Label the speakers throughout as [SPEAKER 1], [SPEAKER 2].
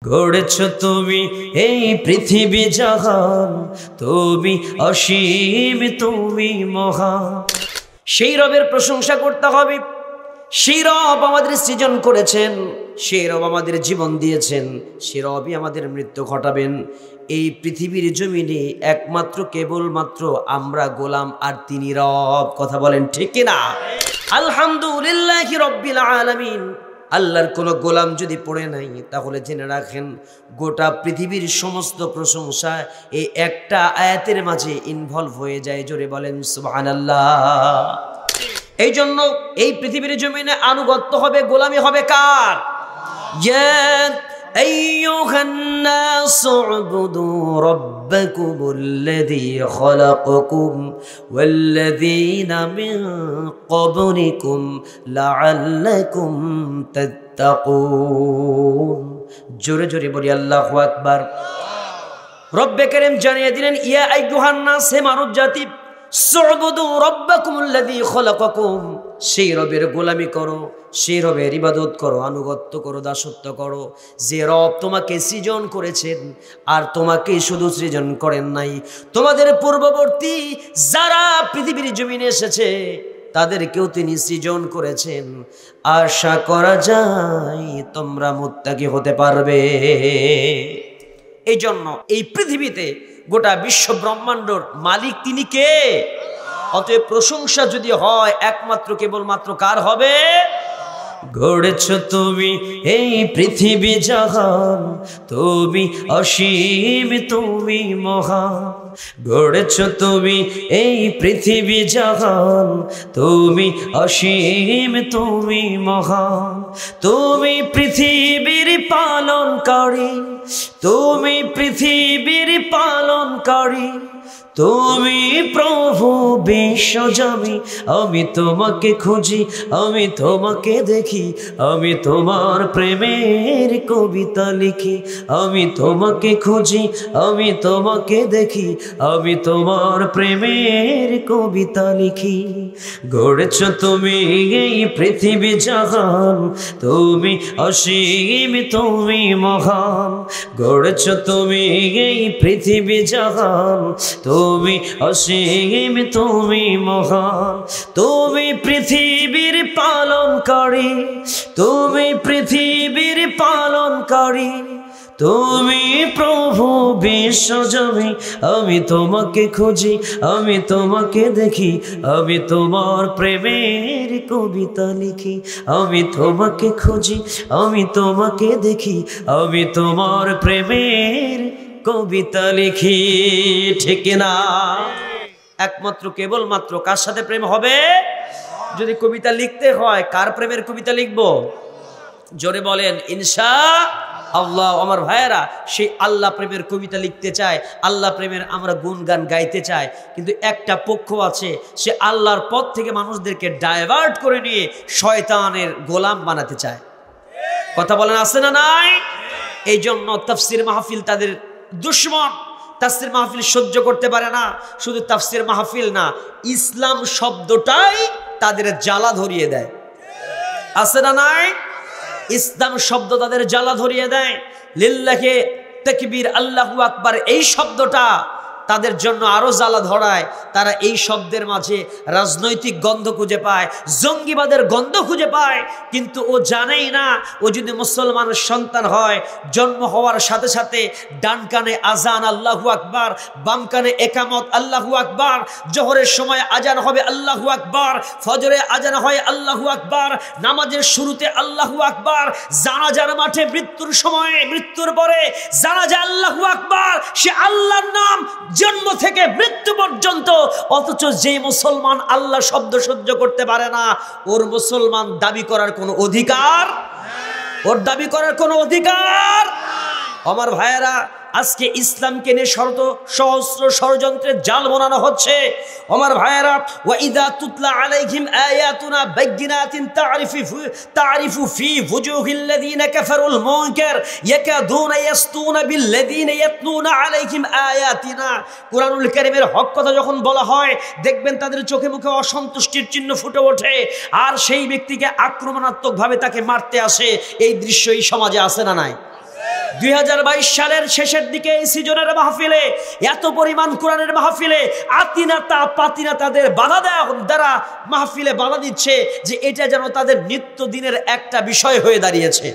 [SPEAKER 1] গড়েছ তুমি এই পৃথিবী জাহান, তুমি অসীম, তুমি মহান। সেই রবের প্রশংসা করতে হবে। সেই রব আমাদের সৃজন করেছেন, সেই রব আমাদের জীবন দিয়েছেন, সেই রবই আমাদের মৃত্যু ঘটাবেন। এই পৃথিবীর জমিনে একমাত্র কেবলমাত্র আমরা গোলাম, আর তিনি রব। কথা বলেন ঠিক কিনা? আলহামদুলিল্লাহি রাব্বিল আলামিন। আল্লাহর কোনো গোলাম যদি পড়ে নাই, তাহলে জেনে রাখেন গোটা পৃথিবীর সমস্ত প্রশংসা এই একটা আয়াতের মাঝে ইনভলভ হয়ে যায়। জোরে বলেন সুবহানাল্লাহ। এই জন্য এই পৃথিবীর জমিনে আনুগত্য হবে, গোলামি হবে কার? ইয়া আইয়ুহান নাসু উবুদু রাব্বাকুমুল্লাযী খালাকাকুম ওয়াল্লাযীনা মিন ক্বাবলিকুম লাআল্লাকুম তাত্তাকুন। জোরে জোরে বলি আল্লাহু আকবার। রব্বে কারীম জানিয়ে দিলেন, ইয়া আইয়ুহান নাস, হে মানব জাতি, সুবুদু রাব্বাকুমুল্লাযী খালাকাকুম, সেই রবের গোলামি করো, সেই রবের ইবাদত করো, আনুগত্য করো, দাসত্ব করো, যে রব তোমাকে সৃজন করেছেন। আর তোমাকে শুধু সৃজন করেন নাই, তোমাদের পূর্ববর্তী যারা পৃথিবীর জমিনে এসেছে তাদেরকেও তিনি সৃজন করেছেন। আশা করা যায় তোমরা মুত্তাকি হতে পারবে। এই জন্য এই পৃথিবীতে গোটা বিশ্ব ব্রহ্মাণ্ডর মালিক তিনি কে? অতএব প্রশংসা যদি হয় একমাত্র কেবলমাত্র কার হবে? গড়েছ তুমি এই পৃথিবী জাহান, তুমি অসীম, তুমি মহান। গড়েছ তুমি এই পৃথিবী জাহান, তুমি অসীম, তুমি মহান। তুমি পৃথিবীর পালনকারী, তুমি পৃথিবীর পালনকারী, তুমি প্রভু বিশ্বজমি। আমি তোমাকে খুঁজি, আমি তোমাকে দেখি, আমি তোমার প্রেমের কবিতা লিখি। আমি তোমাকে খুঁজি, আমি তোমাকে দেখি, আমি তোমার প্রেমের কবিতা লিখি। গড়েছ তুমি এই পৃথিবী জাহান, তুমি অসীম, তুমি মহান। গড়েছ তুমি এই পৃথিবী জাহান, তুমি অসীম, তুমি মহান। তুমি পৃথিবীর পালনকারী, তুমি পৃথিবীর পালনকারী, তুমি প্রভু বিশ্বজমি। আমি তোমাকে খুঁজি, আমি তোমাকে দেখি, আমি তোমার প্রেমের কবিতা লিখি। আমি তোমাকে খুঁজি, আমি তোমাকে দেখি, আমি তোমার প্রেমের কবিতা লিখি। ঠিক না? একমাত্র কেবলমাত্র কার সাথে প্রেম হবে? যদি কবিতা লিখতে হয় কার প্রেমের কবিতা লিখবো? জোরে বলেন ইনশাআল্লাহ। আমার ভাইয়েরা, সেই আল্লাহ প্রেমের কবিতা লিখতে চায়, আল্লাহ প্রেমের আমরা গুণগান গাইতে চাই, কিন্তু একটা পক্ষ আছে সে আল্লাহর পথ থেকে মানুষদেরকে ডাইভার্ট করে নিয়ে শয়তানের গোলাম বানাতে চায়। কথা বলেন আছে না নাই? এই জন্য তাফসীর মাহফিল তাদের দুশমন। তাফসীর মাহফিল সহ্য করতে পারে না। শুধু তাফসীর মাহফিল না, ইসলাম শব্দটাই তাদের জ্বালা ধরিয়ে দেয়। আছে না নাই? ইসলাম শব্দ তাদের জ্বালা ধরিয়ে দেয়। লিল্লাহি তাকবীর, আল্লাহু আকবার, এই শব্দটা তাদের জন্য আরো জ্বালা ধরায়। তারা এই শব্দের মাঝে রাজনৈতিক গন্ধ খুঁজে পায়, জঙ্গিবাদের গন্ধ খুঁজে পায়, কিন্তু ও জানেই না ও যদি মুসলমানের সন্তান হয়, জন্ম হওয়ার সাথে সাথে ডান কানে আজান আল্লাহু আকবার, বাম কানে একামত আল্লাহু আকবার, জোহরের সময় আজান হবে আল্লাহু আকবার, ফজরে আজান হয় আল্লাহু আকবার, নামাজের শুরুতে আল্লাহু আকবার, জানাজার মাঠে মৃত্যুর সময়ে, মৃত্যুর পরে জানাজা আল্লাহু আকবার। সে আল্লাহর নাম জন্ম থেকে মৃত্যু পর্যন্ত। অথচ যে মুসলমান আল্লাহ শব্দ সহ্য করতে পারে না, ওর মুসলমান দাবি করার কোনো অধিকার, ওর দাবি করার কোনো অধিকার। আমার ভাইয়েরা, আজকে ইসলামকে নিয়ে সহস্র ষড়যন্ত্রের জাল বানানো হচ্ছে। আমার ভাইয়েরা, ওয়াইদা তুতলা আলাইহিম আয়াতুনা বাইয়িনাতিন তারিফু ফি ওয়ুজুহিল্লাযিনা কাফারুল মুনকার ইয়াকাদুনা ইয়াসতুনা বিল্লাযিনা ইয়াতলুনা আলাইহিম আয়াতিনা। কুরআনুল কারীমের হক কথা যখন বলা হয়, দেখবেন তাদের চোখে মুখে অসন্তুষ্টির চিহ্ন ফুটে ওঠে, আর সেই ব্যক্তিকে আক্রমণাত্মকভাবে তাকে মারতে আসে। এই দৃশ্য এই সমাজে আছে না নাই? 2022 সালের শেষের দিকে এই সিজনের মাহফিলে এত পরিমাণ কোরআনের মাহফিলে আতিনাতা পাতিনাতাদের বাধা দেওয়া দ্বারা মাহফিলে বাধা দিচ্ছে যে এটা যেন তাদের নিত্যদিনের একটা বিষয় হয়ে দাঁড়িয়েছে।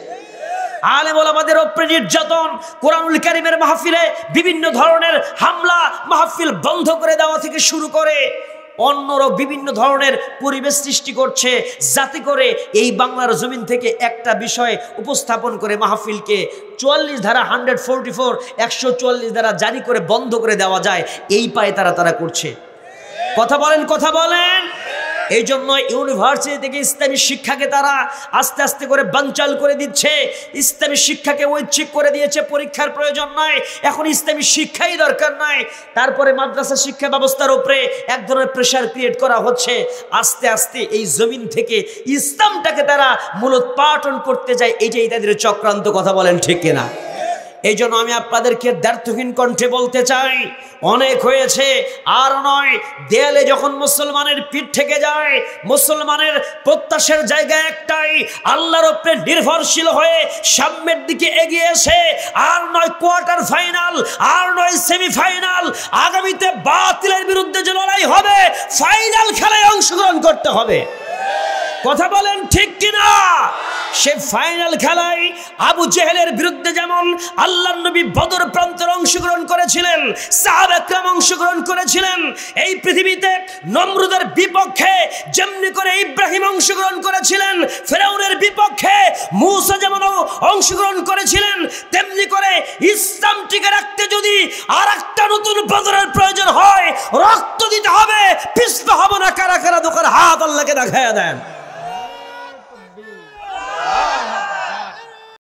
[SPEAKER 1] আলেম ওলামাদের উপরে নির্যাতন, কোরআনুল কারীমের মাহফিলে বিভিন্ন ধরনের হামলা, মাহফিল বন্ধ করে দেওয়া থেকে শুরু করে অন্যরও বিভিন্ন ধরনের পরিবেশ সৃষ্টি করছে, যাতে করে এই বাংলার জমিন থেকে একটা বিষয় উপস্থাপন করে মাহফিলকে 44 ধারা 144 144 ধারা জারি করে বন্ধ করে দেওয়া যায়, এই পায়ে তারা করছে। কথা বলেন। এই জন্য ইউনিভার্সিটি থেকে ইসলামী শিক্ষাকে তারা আস্তে আস্তে করে বানচাল করে দিচ্ছে। ইসলামী শিক্ষাকে ঐচ্ছিক করে দিয়েছে, পরীক্ষার প্রয়োজন নাই, এখন ইসলামী শিক্ষাই দরকার নাই। তারপরে মাদ্রাসা শিক্ষা ব্যবস্থার উপরে এক ধরনের প্রেশার ক্রিয়েট করা হচ্ছে। আস্তে আস্তে এই জমিন থেকে ইসলামটাকে তারা মূলোৎপাটন করতে যায়, এটাই তাদের চক্রান্ত। কথা বলেন ঠিক কিনা? এই জন্য আমি আপনাদেরকে দ্ব্যর্থহীন কণ্ঠে বলতে চাই, অনেক হয়েছে, আর নয়। দেয়ালে যখন মুসলমানের পিঠ থেকে যায়, মুসলমানের প্রত্যাশার জায়গা একটাই, আল্লাহর উপরে নির্ভরশীল হয়ে সামনের দিকে এগিয়ে এসে, আর নয় কোয়ার্টার ফাইনাল, আর নয় সেমিফাইনাল, আগামীতে বাতিলের বিরুদ্ধে যে লড়াই হবে, ফাইনাল খেলায় অংশগ্রহণ করতে হবে। কথা বলেন ঠিক কিনা? সে ফাইনাল খেলায় আবু জেহেলের বিরুদ্ধে যেমন আল্লাহর নবী বদর প্রান্তরে অংশগ্রহণ করেছিলেন, সাহাবা একরাম অংশগ্রহণ করেছিলেন, এই পৃথিবীতে নমরুদের বিপক্ষে যেমনি করে ইব্রাহিম অংশগ্রহণ করেছিলেন, ফেরাউনের বিপক্ষে মূসা যেমন অংশগ্রহণ করেছিলেন, তেমনি করে ইসলাম টিকে রাখতে যদি আর একটা নতুন বদরের প্রয়োজন হয়, রক্ত দিতে হবে, পিছপা হব না। কারা কারা দোকান হাত আল্লাহকে দেখায়া দেন।